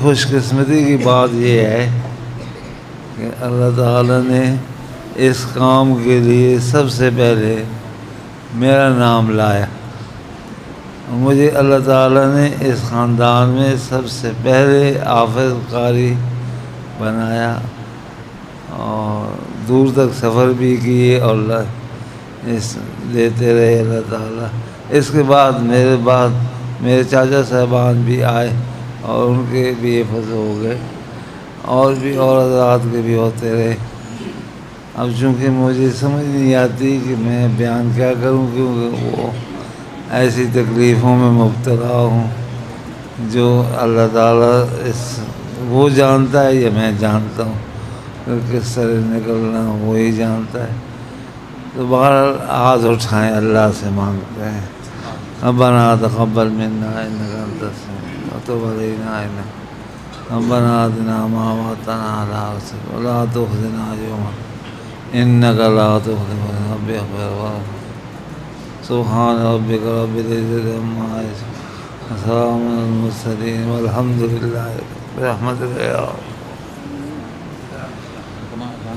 خوش قسمتی کی بات یہ ہے کہ اللہ تعالیٰ نے اس کام کے لیے سب سے پہلے میرا نام لایا. مجھے اللہ تعالیٰ نے اس خاندان میں سب سے پہلے حافظ قاری بنایا اور دور تک سفر بھی کیے اور دیتے رہے اللہ تعالیٰ. اس کے بعد میرے چاچا صاحبان بھی آئے اور ان کے بھی حفظ ہو گئے اور بھی اور حضرات کے بھی ہوتے رہے. اب چونکہ مجھے سمجھ نہیں آتی کہ میں بیان کیا کروں، کیونکہ وہ ایسی تکلیفوں میں مبتلا ہوں جو اللہ تعالیٰ وہ جانتا ہے یا میں جانتا ہوں کہ کس طرح نکلنا وہی جانتا ہے. تو بہرحال ہاتھ اٹھائیں، اللہ سے مانگتے ہیں. ربنا تقبل منا انك انت السميع وتب علينا ربنا آتنا ما وعدتنا على رسلك ولا تخزنا يوم انك لا تخلف الميعاد. اغفر وارحم. سبحان ربك رب العزة عما يصفون وسلام على المرسلين والحمد لله برحمتك يا رب.